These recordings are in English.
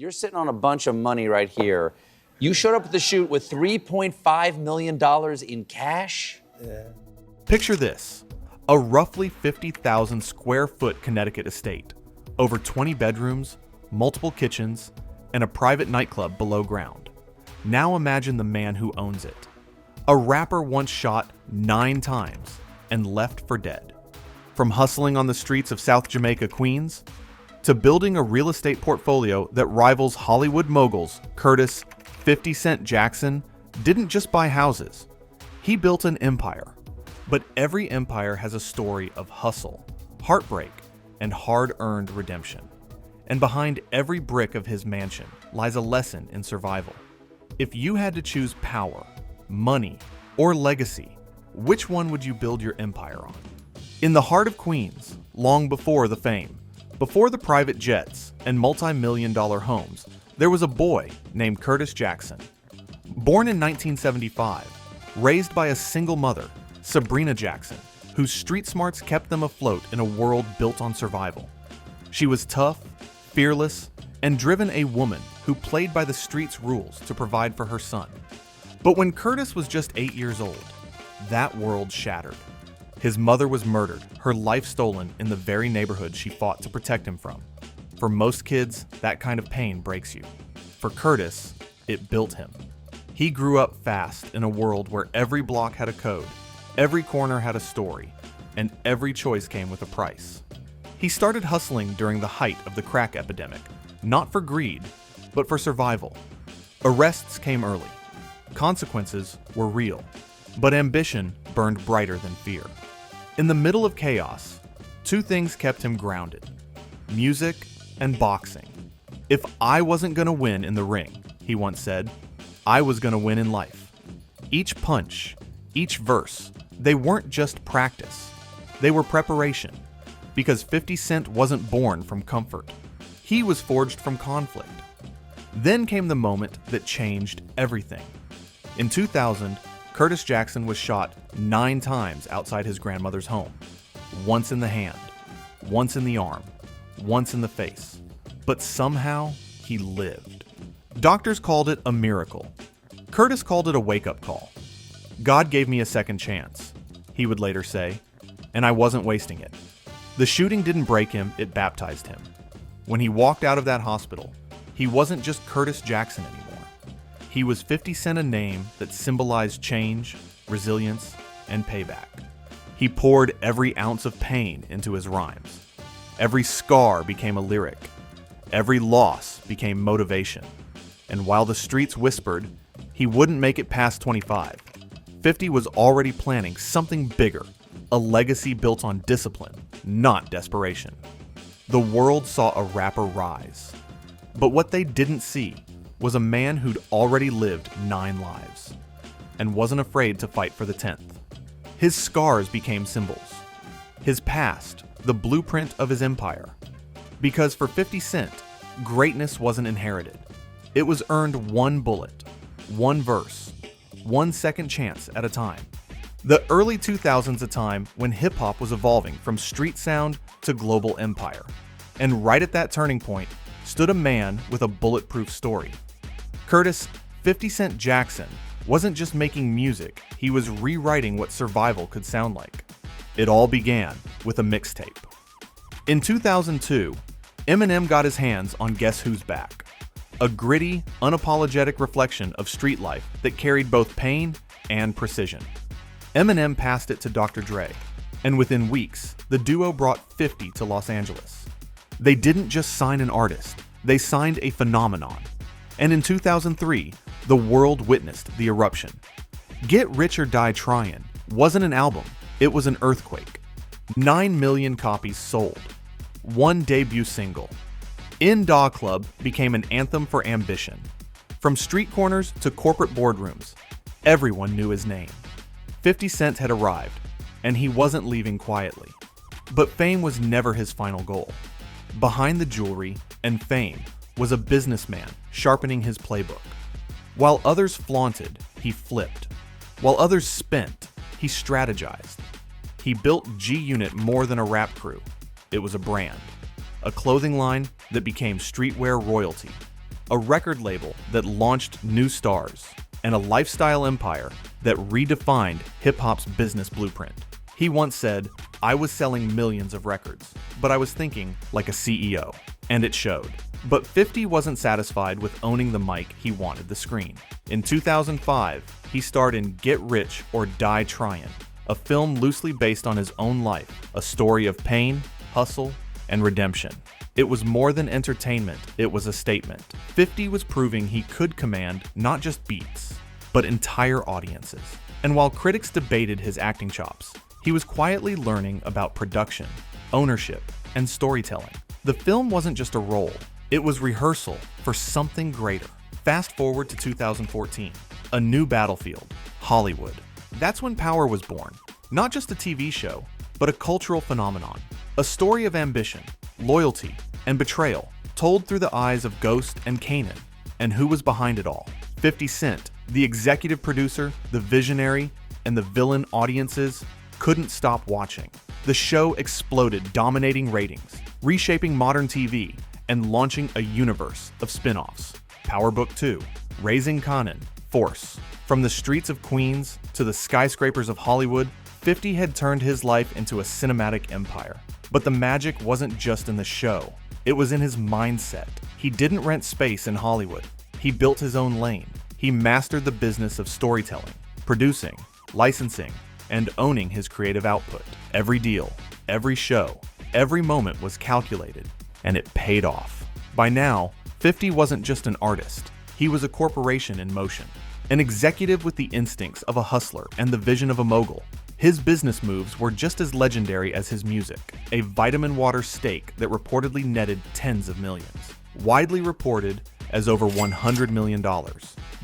You're sitting on a bunch of money right here. You showed up at the shoot with $3.5 million in cash? Yeah. Picture this, a roughly 50,000 square foot Connecticut estate, over 20 bedrooms, multiple kitchens, and a private nightclub below ground. Now imagine the man who owns it. A rapper once shot 9 times and left for dead. From hustling on the streets of South Jamaica, Queens, to building a real estate portfolio that rivals Hollywood moguls, Curtis 50 Cent Jackson didn't just buy houses. He built an empire. But every empire has a story of hustle, heartbreak, and hard-earned redemption. And behind every brick of his mansion lies a lesson in survival. If you had to choose power, money, or legacy, which one would you build your empire on? In the heart of Queens, long before the fame, before the private jets and multi-million-dollar homes, there was a boy named Curtis Jackson. Born in 1975, raised by a single mother, Sabrina Jackson, whose street smarts kept them afloat in a world built on survival. She was tough, fearless, and driven a woman who played by the street's rules to provide for her son. But when Curtis was just 8 years old, that world shattered. His mother was murdered, her life stolen in the very neighborhood she fought to protect him from. For most kids, that kind of pain breaks you. For Curtis, it built him. He grew up fast in a world where every block had a code, every corner had a story, and every choice came with a price. He started hustling during the height of the crack epidemic, not for greed, but for survival. Arrests came early. Consequences were real, but ambition burned brighter than fear. In the middle of chaos, 2 things kept him grounded: music and boxing. "If I wasn't gonna win in the ring," he once said, "I was gonna win in life." Each punch, each verse, they weren't just practice. They were preparation. Because 50 Cent wasn't born from comfort. He was forged from conflict. Then came the moment that changed everything. In 2000, Curtis Jackson was shot 9 times outside his grandmother's home. Once in the hand, once in the arm, once in the face. But somehow, he lived. Doctors called it a miracle. Curtis called it a wake-up call. "God gave me a second chance," he would later say, "and I wasn't wasting it." The shooting didn't break him, it baptized him. When he walked out of that hospital, he wasn't just Curtis Jackson anymore. He was 50 Cent, a name that symbolized change, resilience, and payback. He poured every ounce of pain into his rhymes. Every scar became a lyric. Every loss became motivation. And while the streets whispered he wouldn't make it past 25, 50 was already planning something bigger, a legacy built on discipline, not desperation. The world saw a rapper rise. But what they didn't see was a man who'd already lived 9 lives and wasn't afraid to fight for the 10th. His scars became symbols. His past, the blueprint of his empire. Because for 50 Cent, greatness wasn't inherited. It was earned 1 bullet, 1 verse, 1 second chance at a time. The early 2000s, a time when hip-hop was evolving from street sound to global empire. And right at that turning point stood a man with a bulletproof story. Curtis 50 Cent Jackson wasn't just making music, he was rewriting what survival could sound like. It all began with a mixtape. In 2002, Eminem got his hands on Guess Who's Back, a gritty, unapologetic reflection of street life that carried both pain and precision. Eminem passed it to Dr. Dre, and within weeks, the duo brought 50 to Los Angeles. They didn't just sign an artist, they signed a phenomenon. And in 2003, the world witnessed the eruption. Get Rich or Die Tryin wasn't an album, it was an earthquake. 9 million copies sold. 1 debut single. In Da Club became an anthem for ambition. From street corners to corporate boardrooms, everyone knew his name. 50 Cent had arrived, and he wasn't leaving quietly. But fame was never his final goal. Behind the jewelry and fame was a businessman sharpening his playbook. While others flaunted, he flipped. While others spent, he strategized. He built G-Unit more than a rap crew. It was a brand. A clothing line that became streetwear royalty. a record label that launched new stars, and a lifestyle empire that redefined hip-hop's business blueprint. He once said, "I was selling millions of records, but I was thinking like a CEO," and it showed. But 50 wasn't satisfied with owning the mic, he wanted the screen. In 2005, he starred in Get Rich or Die Tryin, a film loosely based on his own life, a story of pain, hustle, and redemption. It was more than entertainment, it was a statement. 50 was proving he could command not just beats, but entire audiences. And while critics debated his acting chops, he was quietly learning about production, ownership, and storytelling. The film wasn't just a role, it was rehearsal for something greater. Fast forward to 2014, a new battlefield, Hollywood. That's when Power was born. Not just a TV show, but a cultural phenomenon. A story of ambition, loyalty, and betrayal, told through the eyes of Ghost and Kanan. And who was behind it all? 50 Cent, the executive producer, the visionary, and the villain audiences couldn't stop watching. The show exploded, dominating ratings, reshaping modern TV, and launching a universe of spin-offs. Power Book 2, Raising Kanan, Force. From the streets of Queens to the skyscrapers of Hollywood, 50 had turned his life into a cinematic empire. But the magic wasn't just in the show, it was in his mindset. He didn't rent space in Hollywood. He built his own lane. He mastered the business of storytelling, producing, licensing, and owning his creative output. Every deal, every show, every moment was calculated, and it paid off. By now, 50 wasn't just an artist. He was a corporation in motion, an executive with the instincts of a hustler and the vision of a mogul. His business moves were just as legendary as his music, a vitamin water stake that reportedly netted tens of millions, widely reported as over $100 million,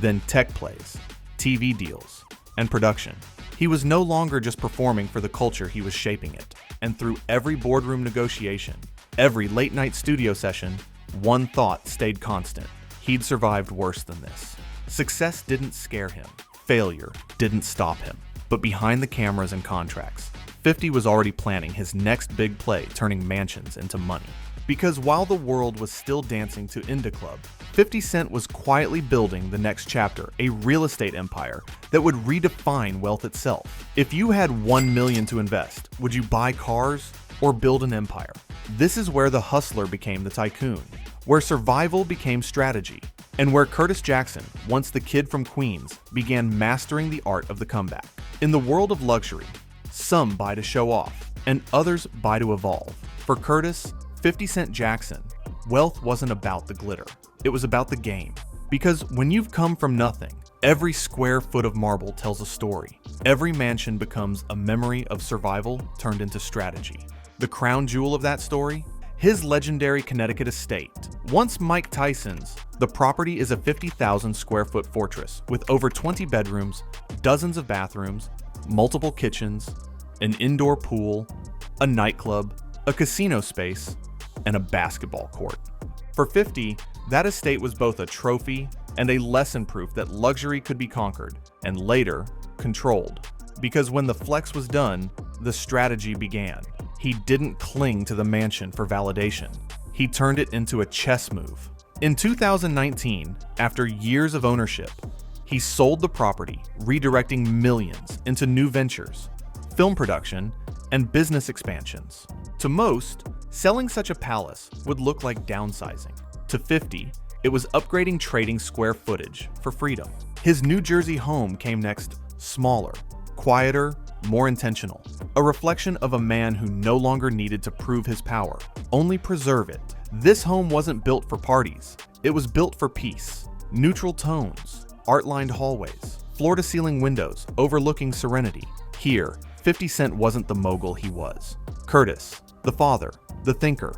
then tech plays, TV deals, and production. He was no longer just performing for the culture, he was shaping it. And through every boardroom negotiation, every late-night studio session, one thought stayed constant. He'd survived worse than this. Success didn't scare him. Failure didn't stop him. But behind the cameras and contracts, 50 was already planning his next big play, turning mansions into money. Because while the world was still dancing to Indie Club, 50 Cent was quietly building the next chapter, a real estate empire that would redefine wealth itself. If you had $1 million to invest, would you buy cars or build an empire? This is where the hustler became the tycoon, where survival became strategy, and where Curtis Jackson, once the kid from Queens, began mastering the art of the comeback. In the world of luxury, some buy to show off, and others buy to evolve. For Curtis, 50 Cent Jackson, wealth wasn't about the glitter, it was about the game. Because when you've come from nothing, every square foot of marble tells a story. Every mansion becomes a memory of survival turned into strategy. The crown jewel of that story? His legendary Connecticut estate. Once Mike Tyson's, the property is a 50,000 square foot fortress with over 20 bedrooms, dozens of bathrooms, multiple kitchens, an indoor pool, a nightclub, a casino space, and a basketball court. For 50, that estate was both a trophy and a lesson proof that luxury could be conquered, and later, controlled. Because when the flex was done, the strategy began. He didn't cling to the mansion for validation. He turned it into a chess move. In 2019, after years of ownership, he sold the property, redirecting millions into new ventures, film production, and business expansions. To most, selling such a palace would look like downsizing. To 50, it was upgrading trading square footage for freedom. His New Jersey home came next, smaller, quieter, more intentional. A reflection of a man who no longer needed to prove his power, only preserve it. This home wasn't built for parties. It was built for peace. Neutral tones, art-lined hallways, floor-to-ceiling windows overlooking serenity. Here, 50 Cent wasn't the mogul he was. Curtis, the father, the thinker,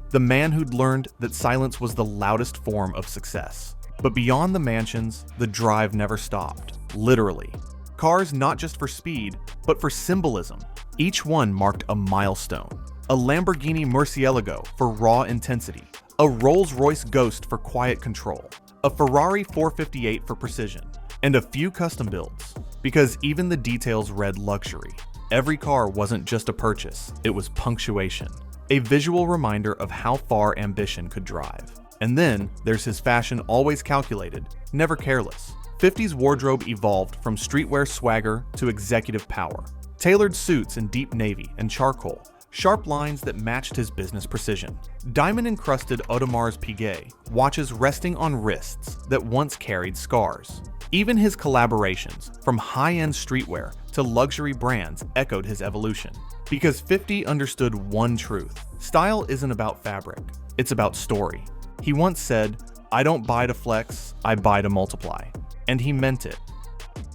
the man who'd learned that silence was the loudest form of success. But beyond the mansions, the drive never stopped, literally. Cars not just for speed, but for symbolism. Each one marked a milestone. A Lamborghini Murcielago for raw intensity, a Rolls-Royce Ghost for quiet control, a Ferrari 458 for precision, and a few custom builds, because even the details read luxury. Every car wasn't just a purchase, it was punctuation, a visual reminder of how far ambition could drive. And then there's his fashion always calculated, never careless. 50's wardrobe evolved from streetwear swagger to executive power. Tailored suits in deep navy and charcoal, sharp lines that matched his business precision. Diamond-encrusted Audemars Piguet, watches resting on wrists that once carried scars. Even his collaborations, from high-end streetwear to luxury brands, echoed his evolution. Because 50 understood one truth: style isn't about fabric, it's about story. He once said, "I don't buy to flex, I buy to multiply." And he meant it.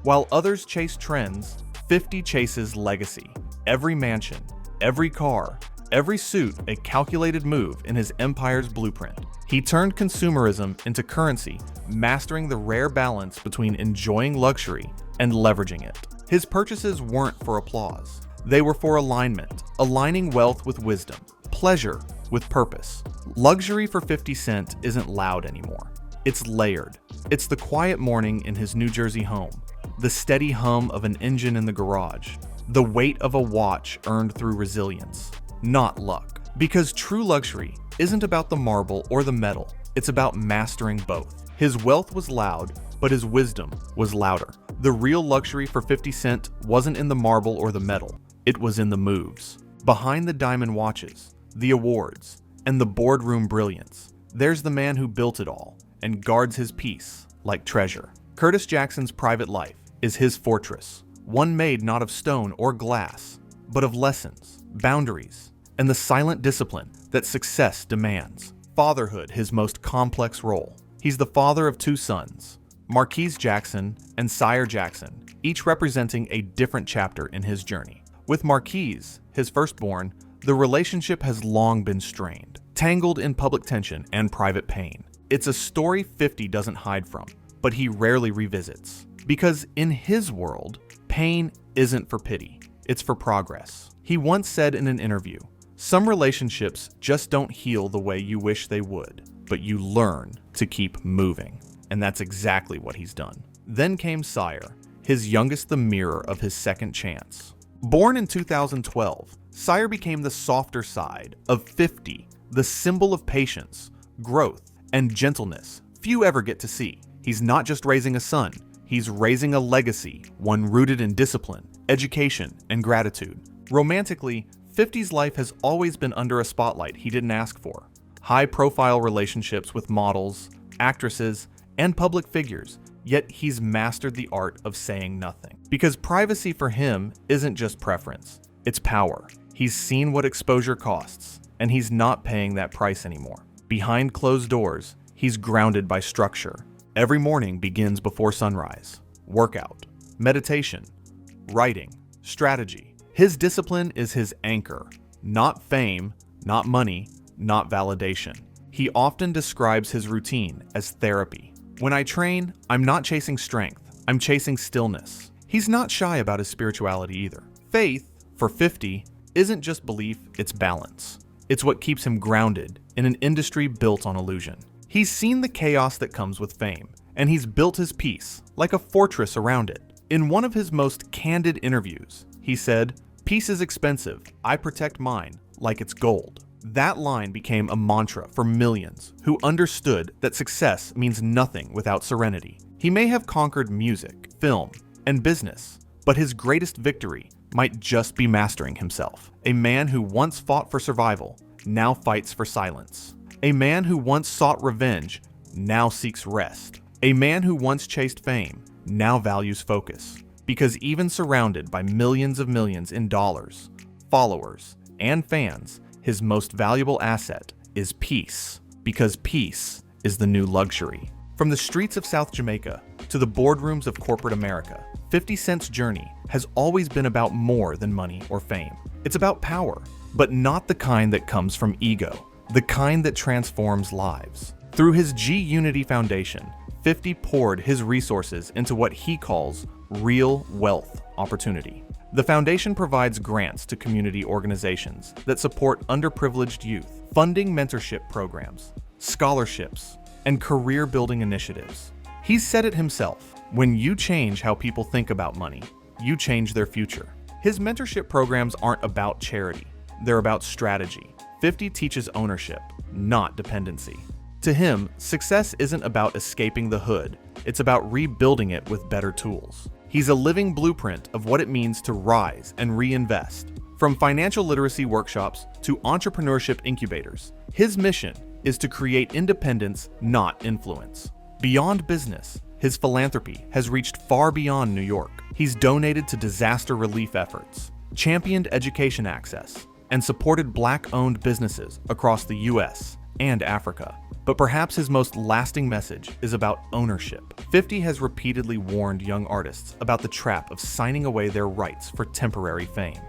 While others chase trends, 50 chases legacy. Every mansion, every car, every suit a calculated move in his empire's blueprint. He turned consumerism into currency, mastering the rare balance between enjoying luxury and leveraging it. His purchases weren't for applause. They were for alignment, aligning wealth with wisdom, pleasure with purpose. Luxury for 50 Cent isn't loud anymore. It's layered. It's the quiet morning in his New Jersey home, the steady hum of an engine in the garage, the weight of a watch earned through resilience, not luck. Because true luxury isn't about the marble or the metal, it's about mastering both. His wealth was loud, but his wisdom was louder. The real luxury for 50 Cent wasn't in the marble or the metal, it was in the moves. Behind the diamond watches, the awards, and the boardroom brilliance, there's the man who built it all and guards his peace like treasure. Curtis Jackson's private life is his fortress, one made not of stone or glass, but of lessons, boundaries, and the silent discipline that success demands. Fatherhood, his most complex role. He's the father of two sons, Marquise Jackson and Sire Jackson, each representing a different chapter in his journey. With Marquise, his firstborn, the relationship has long been strained, tangled in public tension and private pain. It's a story 50 doesn't hide from, but he rarely revisits. Because in his world, pain isn't for pity, it's for progress. He once said in an interview, "Some relationships just don't heal the way you wish they would, but you learn to keep moving." And that's exactly what he's done. Then came Sire, his youngest, the mirror of his second chance. Born in 2012, Sire became the softer side of 50, the symbol of patience, growth, and gentleness few ever get to see. He's not just raising a son, he's raising a legacy, one rooted in discipline, education, and gratitude. Romantically, 50's life has always been under a spotlight he didn't ask for. High-profile relationships with models, actresses, and public figures, yet he's mastered the art of saying nothing. Because privacy for him isn't just preference, it's power. He's seen what exposure costs, and he's not paying that price anymore. Behind closed doors, he's grounded by structure. Every morning begins before sunrise. Workout, meditation, writing, strategy. His discipline is his anchor, not fame, not money, not validation. He often describes his routine as therapy. "When I train, I'm not chasing strength, I'm chasing stillness." He's not shy about his spirituality either. Faith, for 50, isn't just belief, it's balance. It's what keeps him grounded in an industry built on illusion. He's seen the chaos that comes with fame, and he's built his peace like a fortress around it. In one of his most candid interviews, he said, "Peace is expensive. I protect mine like it's gold." That line became a mantra for millions who understood that success means nothing without serenity. He may have conquered music, film, and business, but his greatest victory might just be mastering himself. A man who once fought for survival now fights for silence. A man who once sought revenge now seeks rest. A man who once chased fame now values focus. Because even surrounded by millions in dollars, followers, and fans, his most valuable asset is peace. Because peace is the new luxury. From the streets of South Jamaica to the boardrooms of corporate America, 50 Cent's journey has always been about more than money or fame. It's about power, but not the kind that comes from ego, the kind that transforms lives. Through his G Unity Foundation, 50 poured his resources into what he calls real wealth opportunity. The foundation provides grants to community organizations that support underprivileged youth, funding mentorship programs, scholarships, and career-building initiatives. He's said it himself, when you change how people think about money, you change their future. His mentorship programs aren't about charity, they're about strategy. 50 teaches ownership, not dependency. To him, success isn't about escaping the hood, it's about rebuilding it with better tools. He's a living blueprint of what it means to rise and reinvest. From financial literacy workshops to entrepreneurship incubators, his mission is to create independence, not influence. Beyond business, his philanthropy has reached far beyond New York. He's donated to disaster relief efforts, championed education access, and supported Black-owned businesses across the US and Africa. But perhaps his most lasting message is about ownership. 50 has repeatedly warned young artists about the trap of signing away their rights for temporary fame.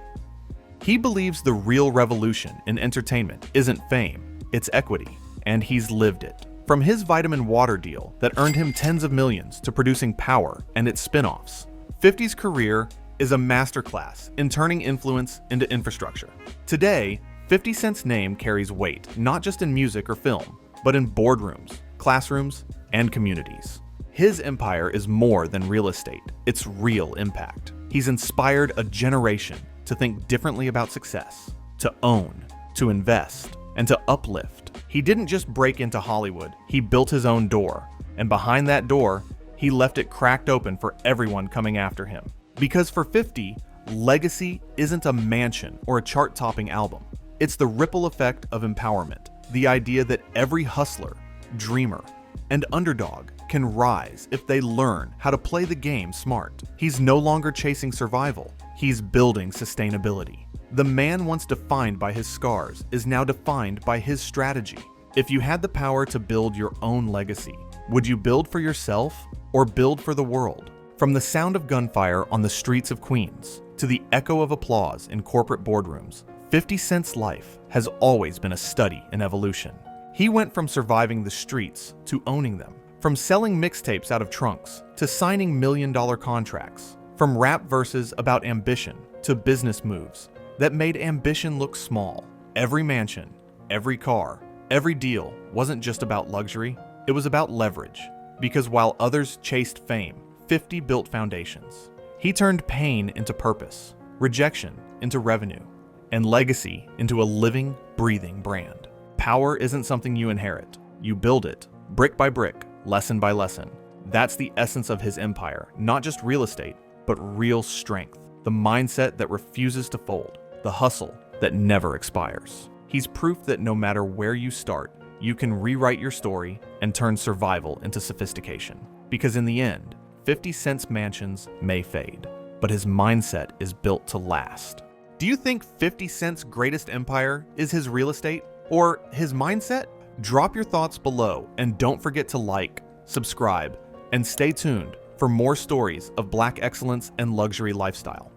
He believes the real revolution in entertainment isn't fame, it's equity, and he's lived it. From his vitamin water deal that earned him tens of millions to producing Power and its spin-offs, 50's career is a masterclass in turning influence into infrastructure. Today, 50 Cent's name carries weight not just in music or film, but in boardrooms, classrooms, and communities. His empire is more than real estate, it's real impact. He's inspired a generation to think differently about success, to own, to invest, and to uplift. He didn't just break into Hollywood, he built his own door, and behind that door, he left it cracked open for everyone coming after him. Because for 50, legacy isn't a mansion or a chart-topping album. It's the ripple effect of empowerment, the idea that every hustler, dreamer, and underdog can rise if they learn how to play the game smart. He's no longer chasing survival, he's building sustainability. The man once defined by his scars is now defined by his strategy. If you had the power to build your own legacy, would you build for yourself or build for the world? From the sound of gunfire on the streets of Queens to the echo of applause in corporate boardrooms, 50 Cent's life has always been a study in evolution. He went from surviving the streets to owning them, from selling mixtapes out of trunks to signing million-dollar contracts, from rap verses about ambition to business moves that made ambition look small. Every mansion, every car, every deal wasn't just about luxury, it was about leverage. Because while others chased fame, 50 built foundations. He turned pain into purpose, rejection into revenue, and legacy into a living, breathing brand. Power isn't something you inherit. You build it, brick by brick, lesson by lesson. That's the essence of his empire, not just real estate, but real strength. The mindset that refuses to fold, the hustle that never expires. He's proof that no matter where you start, you can rewrite your story and turn survival into sophistication. Because in the end, 50 Cent's mansions may fade, but his mindset is built to last. Do you think 50 Cent's greatest empire is his real estate or his mindset? Drop your thoughts below and don't forget to like, subscribe, and stay tuned for more stories of Black excellence and luxury lifestyle.